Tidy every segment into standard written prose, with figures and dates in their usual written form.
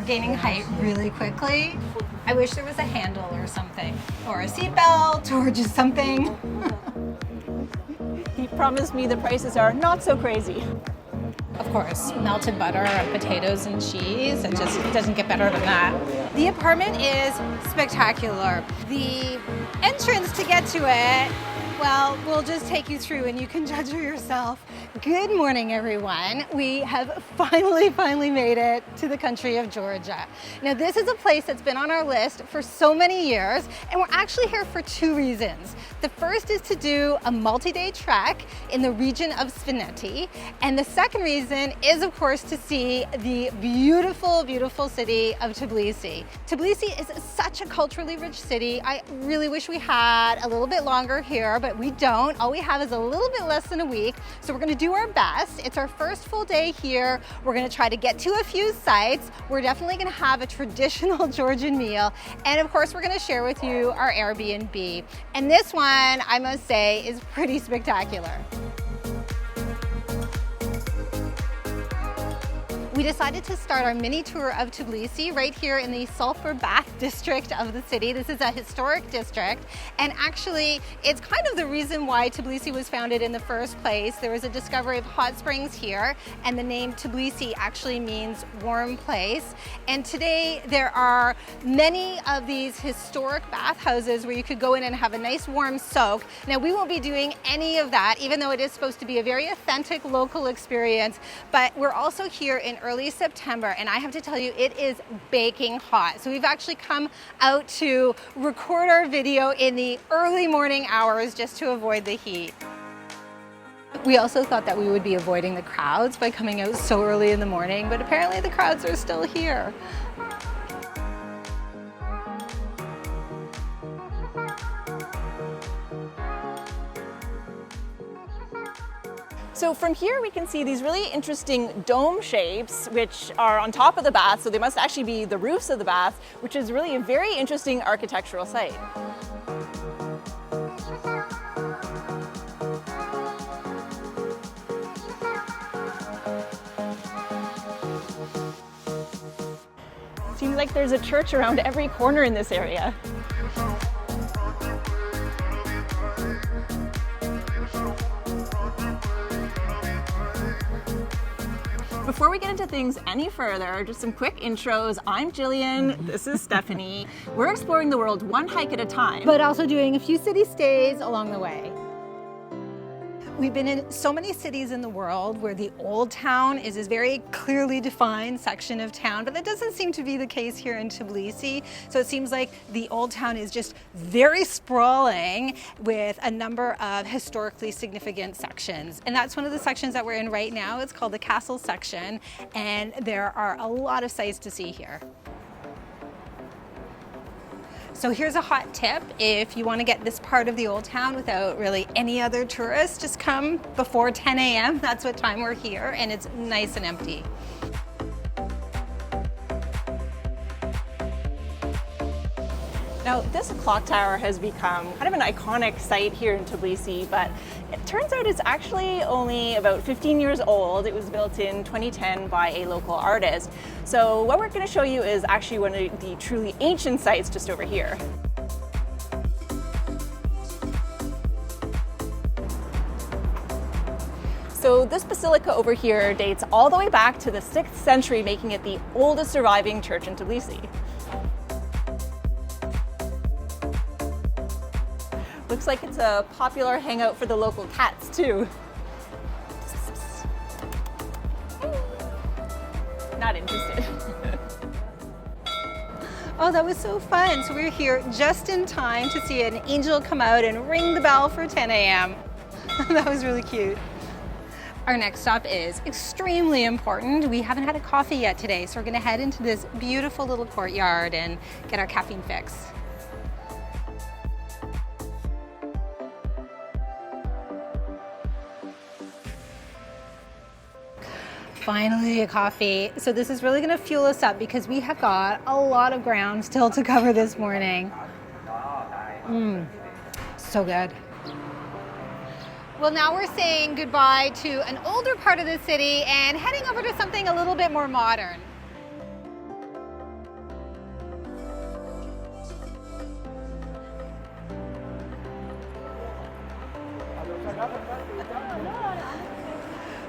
we're gaining height really quickly. I wish there was a handle or something, or a seatbelt, or just something. He promised me the prices are not so crazy. Of course, melted butter and potatoes and cheese. It doesn't get better than that. The apartment is spectacular. The entrance to get to it, well, we'll just take you through and you can judge for yourself. Good morning, everyone. We have finally made it to the country of Georgia. Now, this is a place that's been on our list for so many years, and we're actually here for two reasons. The first is to do a multi-day trek in the region of Svineti, and the second reason is, of course, to see the beautiful, beautiful city of Tbilisi. Tbilisi is such a culturally rich city. I really wish we had a little bit longer here, but we don't. All we have is a little bit less than a week, so we're going to do our best. It's our first full day here. We're going to try to get to a few sites. We're definitely going to have a traditional Georgian meal, and of course, we're going to share with you our Airbnb. And this one, I must say, is pretty spectacular. We decided to start our mini tour of Tbilisi right here in the Sulphur bath district of the city. This is a historic district, and actually it's kind of the reason why Tbilisi was founded in the first place. There was a discovery of hot springs here, and the name Tbilisi actually means warm place. And today there are many of these historic bathhouses where you could go in and have a nice warm soak. Now, we won't be doing any of that, even though it is supposed to be a very authentic local experience, but we're also here in early September, and I have to tell you, it is baking hot. So we've actually come out to record our video in the early morning hours just to avoid the heat. We also thought that we would be avoiding the crowds by coming out so early in the morning, but apparently the crowds are still here. So from here we can see these really interesting dome shapes which are on top of the bath, so they must actually be the roofs of the bath, which is really a very interesting architectural site. Seems like there's a church around every corner in this area. Before we get into things any further, just some quick intros. I'm Gillian, this is Stephanie. We're exploring the world one hike at a time, but also doing a few city stays along the way. We've been in so many cities in the world where the old town is this very clearly defined section of town, but that doesn't seem to be the case here in Tbilisi. So it seems like the old town is just very sprawling with a number of historically significant sections. And that's one of the sections that we're in right now. It's called the Castle section, and there are a lot of sights to see here. So here's a hot tip. If you want to get this part of the old town without really any other tourists, just come before 10 a.m. That's what time we're here, and it's nice and empty. Now, this clock tower has become kind of an iconic site here in Tbilisi, but it turns out it's actually only about 15 years old. It was built in 2010 by a local artist. So what we're going to show you is actually one of the truly ancient sites just over here. So this basilica over here dates all the way back to the 6th century, making it the oldest surviving church in Tbilisi. Looks like it's a popular hangout for the local cats too. Not interested. Oh, that was so fun. So we're here just in time to see an angel come out and ring the bell for 10 a.m. That was really cute. Our next stop is extremely important. We haven't had a coffee yet today, so we're gonna head into this beautiful little courtyard and get our caffeine fix. Finally, a coffee. So this is really gonna fuel us up because we have got a lot of ground still to cover this morning. So good. Well, now we're saying goodbye to an older part of the city and heading over to something a little bit more modern.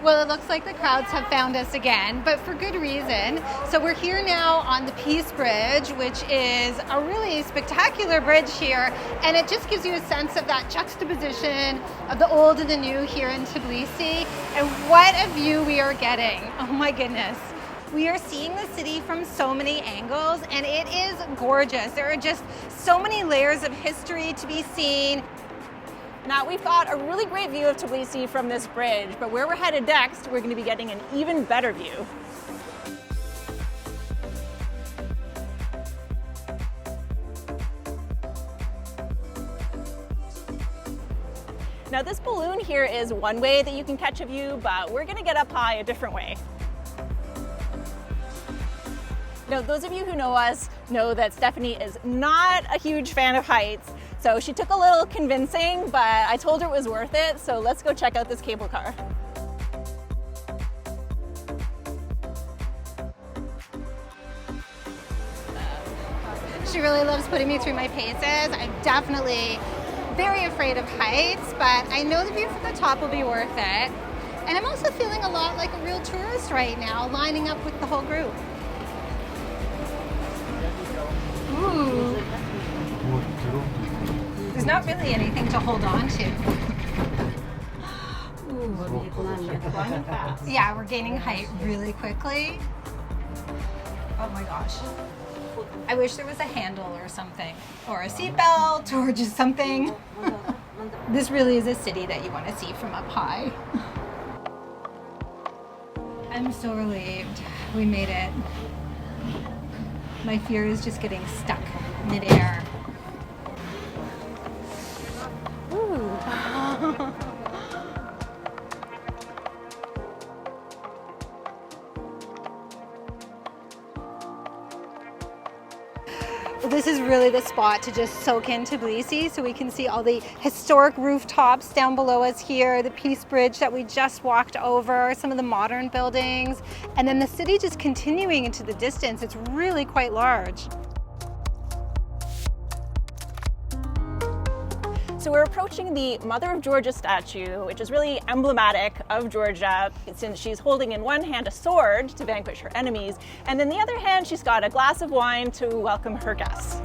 Well, it looks like the crowds have found us again, but for good reason. So we're here now on the Peace Bridge, which is a really spectacular bridge here, and it just gives you a sense of that juxtaposition of the old and the new here in Tbilisi, and what a view we are getting. Oh my goodness. We are seeing the city from so many angles, and it is gorgeous. There are just so many layers of history to be seen. Now we've got a really great view of Tbilisi from this bridge, but where we're headed next, we're going to be getting an even better view. Now this balloon here is one way that you can catch a view, but we're going to get up high a different way. Now, those of you who know us know that Stephanie is not a huge fan of heights, so she took a little convincing, but I told her it was worth it, so let's go check out this cable car. She really loves putting me through my paces. I'm definitely very afraid of heights, but I know the view from the top will be worth it. And I'm also feeling a lot like a real tourist right now, lining up with the whole group. Ooh. There's not really anything to hold on to. Ooh. Yeah, we're gaining height really quickly. Oh my gosh. I wish there was a handle or something, or a seatbelt, or just something. This really is a city that you want to see from up high. I'm so relieved we made it. My fear is just getting stuck midair. Ooh. This is really the spot to just soak in Tbilisi, so we can see all the historic rooftops down below us here, the Peace Bridge that we just walked over, some of the modern buildings, and then the city just continuing into the distance. It's really quite large. So we're approaching the Mother of Georgia statue, which is really emblematic of Georgia, since she's holding in one hand a sword to vanquish her enemies, and in the other hand she's got a glass of wine to welcome her guests.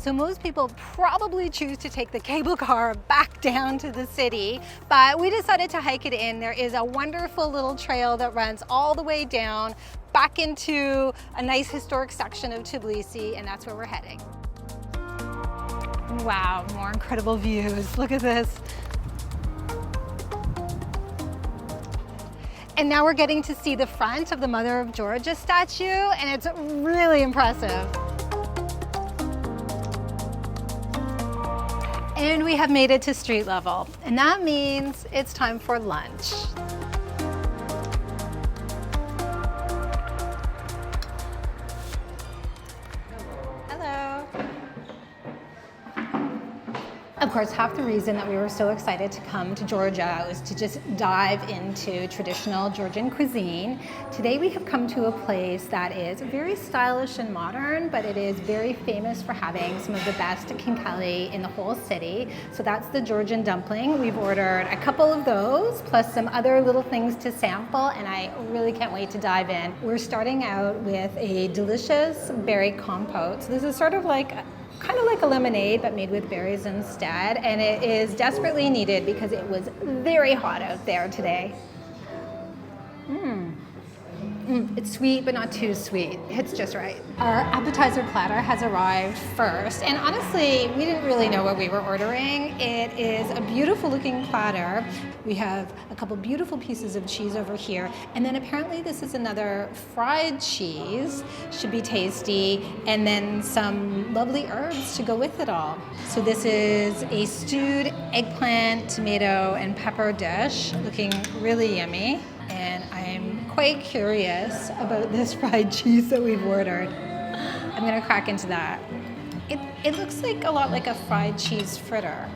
So most people probably choose to take the cable car back down to the city, but we decided to hike it in. There is a wonderful little trail that runs all the way down back into a nice historic section of Tbilisi, and that's where we're heading. Wow, more incredible views. Look at this. And now we're getting to see the front of the Mother of Georgia statue, and it's really impressive. And we have made it to street level, and that means it's time for lunch. Hello. Of course, half the reason that we were so excited to come to Georgia was to just dive into traditional Georgian cuisine. Today we have come to a place that is very stylish and modern, but it is very famous for having some of the best kinkali in the whole city. So that's the Georgian dumpling. We've ordered a couple of those, plus some other little things to sample, and I really can't wait to dive in. We're starting out with a delicious berry compote. So this is sort of like kind of like a lemonade, but made with berries instead. And it is desperately needed because it was very hot out there today. It's sweet, but not too sweet. It's just right. Our appetizer platter has arrived first, and honestly, we didn't really know what we were ordering. It is a beautiful looking platter. We have a couple beautiful pieces of cheese over here, and then apparently this is another fried cheese, should be tasty, and then some lovely herbs to go with it all. So this is a stewed eggplant, tomato, and pepper dish, looking really yummy. And I'm quite curious about this fried cheese that we've ordered. I'm gonna crack into that. It looks like a lot like a fried cheese fritter.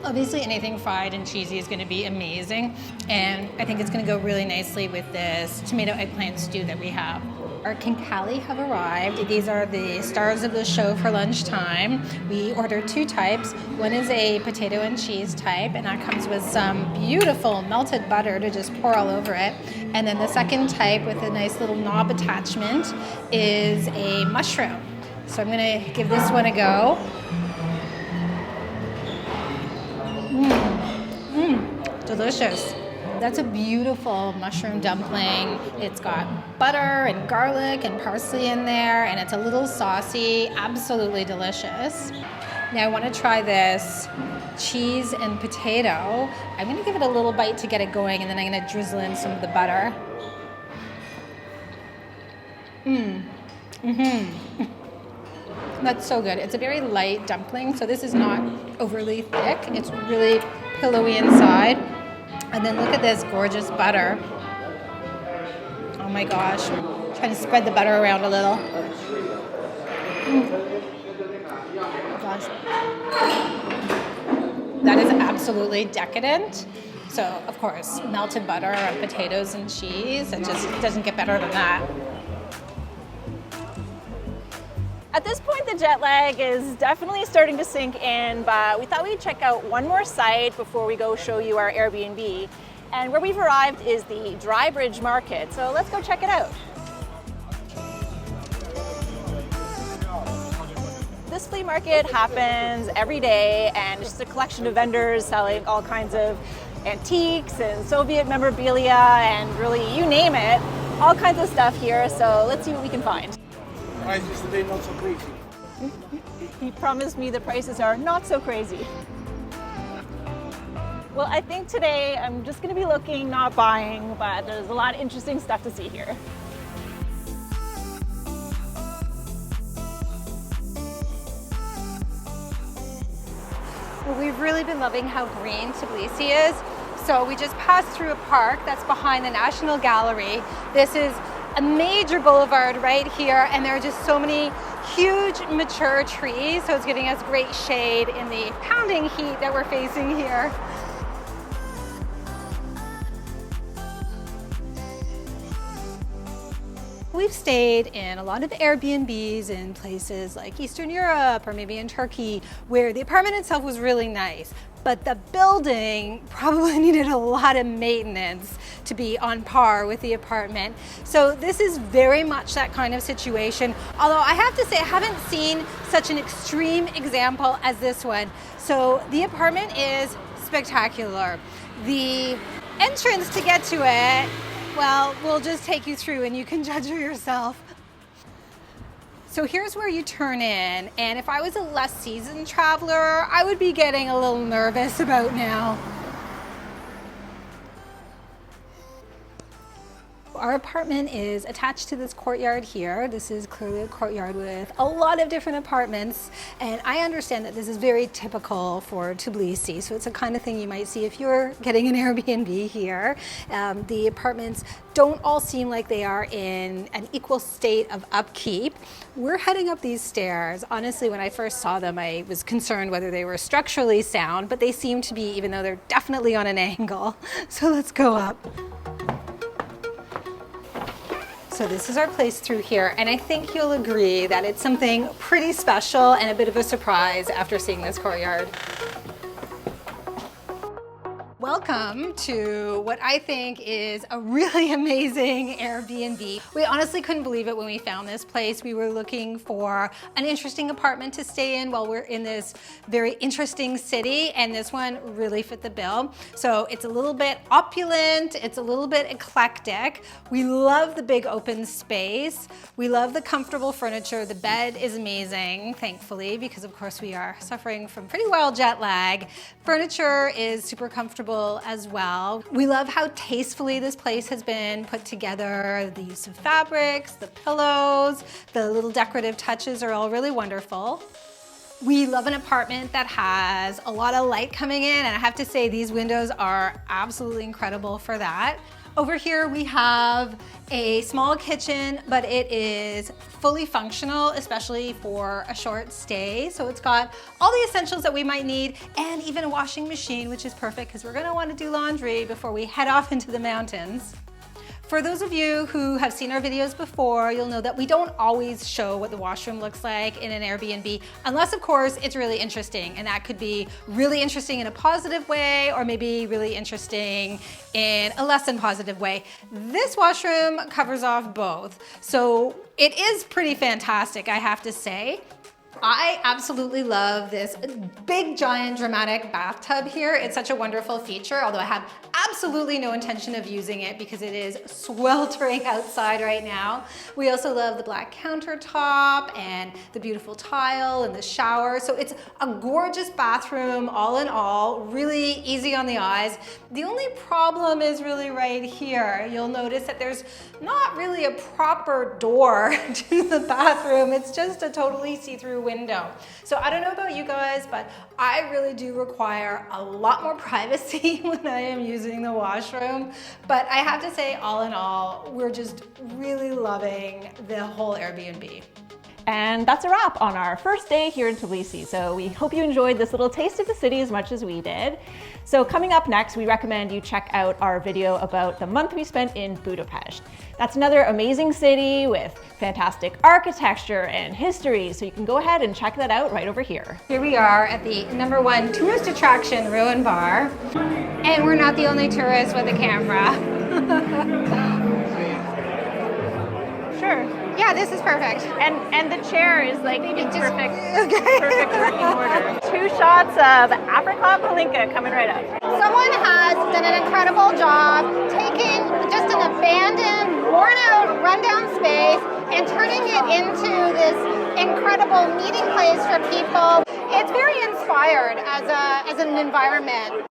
Obviously anything fried and cheesy is going to be amazing, and I think it's going to go really nicely with this tomato eggplant stew that we have. Our kinkali have arrived. These are the stars of the show for lunchtime. We ordered two types. One is a potato and cheese type, and that comes with some beautiful melted butter to just pour all over it. And then the second type with a nice little knob attachment is a mushroom. So I'm going to give this one a go. Delicious. That's a beautiful mushroom dumpling. It's got butter and garlic and parsley in there, and it's a little saucy, absolutely delicious. Now I want to try this cheese and potato. I'm going to give it a little bite to get it going, and then I'm going to drizzle in some of the butter. That's so good. It's a very light dumpling, so this is not overly thick. It's really pillowy inside. And then look at this gorgeous butter. Oh my gosh. Trying to spread the butter around a little. Gosh. That is absolutely decadent. So, of course, melted butter and potatoes and cheese. It just doesn't get better than that. At this point, the jet lag is definitely starting to sink in, but we thought we'd check out one more site before we go show you our Airbnb. And where we've arrived is the Drybridge Market, so let's go check it out. This flea market happens every day, and it's just a collection of vendors selling all kinds of antiques and Soviet memorabilia and really, you name it, all kinds of stuff here. So let's see what we can find. Prices today not so crazy. He promised me the prices are not so crazy. Well, I think today I'm just going to be looking, not buying, but there's a lot of interesting stuff to see here. Well, we've really been loving how green Tbilisi is. So we just passed through a park that's behind the National Gallery. This is a major boulevard right here, and there are just so many huge mature trees, so it's giving us great shade in the pounding heat that we're facing here. We've stayed in a lot of Airbnbs in places like Eastern Europe or maybe in Turkey, where the apartment itself was really nice, but the building probably needed a lot of maintenance to be on par with the apartment. So this is very much that kind of situation. Although I have to say I haven't seen such an extreme example as this one. So the apartment is spectacular. The entrance to get to it, well, we'll just take you through and you can judge for yourself. So here's where you turn in, and if I was a less seasoned traveler, I would be getting a little nervous about now. Our apartment is attached to this courtyard here. This is clearly a courtyard with a lot of different apartments, and I understand that this is very typical for Tbilisi, so it's the kind of thing you might see if you're getting an Airbnb here. The apartments don't all seem like they are in an equal state of upkeep. We're heading up these stairs. Honestly, when I first saw them, I was concerned whether they were structurally sound, but they seem to be, even though they're definitely on an angle. So let's go up. So this is our place through here, and I think you'll agree that it's something pretty special and a bit of a surprise after seeing this courtyard. Welcome to what I think is a really amazing Airbnb. We honestly couldn't believe it when we found this place. We were looking for an interesting apartment to stay in while we're in this very interesting city, and this one really fit the bill. So it's a little bit opulent, it's a little bit eclectic. We love the big open space. We love the comfortable furniture. The bed is amazing, thankfully, because of course we are suffering from pretty wild jet lag. Furniture is super comfortable as well. We love how tastefully this place has been put together. The use of fabrics, the pillows, the little decorative touches are all really wonderful. We love an apartment that has a lot of light coming in, and I have to say these windows are absolutely incredible for that. Over here we have a small kitchen, but it is fully functional, especially for a short stay. So it's got all the essentials that we might need and even a washing machine, which is perfect because we're gonna want to do laundry before we head off into the mountains. For those of you who have seen our videos before, you'll know that we don't always show what the washroom looks like in an Airbnb, unless of course it's really interesting. And that could be really interesting in a positive way, or maybe really interesting in a less than positive way. This washroom covers off both. So it is pretty fantastic, I have to say. I absolutely love this big, giant, dramatic bathtub here. It's such a wonderful feature, although I have absolutely no intention of using it because it is sweltering outside right now. We also love the black countertop and the beautiful tile and the shower. So it's a gorgeous bathroom all in all, really easy on the eyes. The only problem is really right here. You'll notice that there's not really a proper door to the bathroom. It's just a totally see-through window. So I don't know about you guys, but I really do require a lot more privacy when I am using the washroom. But I have to say, all in all, we're just really loving the whole Airbnb. And that's a wrap on our first day here in Tbilisi. So we hope you enjoyed this little taste of the city as much as we did. So coming up next, we recommend you check out our video about the month we spent in Budapest. That's another amazing city with fantastic architecture and history. So you can go ahead and check that out right over here. Here we are at the #1 tourist attraction, Ruin Bar. And we're not the only tourists with a camera. Sure. Yeah, this is perfect. And the chair is like perfect working order. 2 shots of apricot palinka coming right up. Someone has done an incredible job taking just an abandoned, worn out, rundown space and turning it into this incredible meeting place for people. It's very inspired as an environment.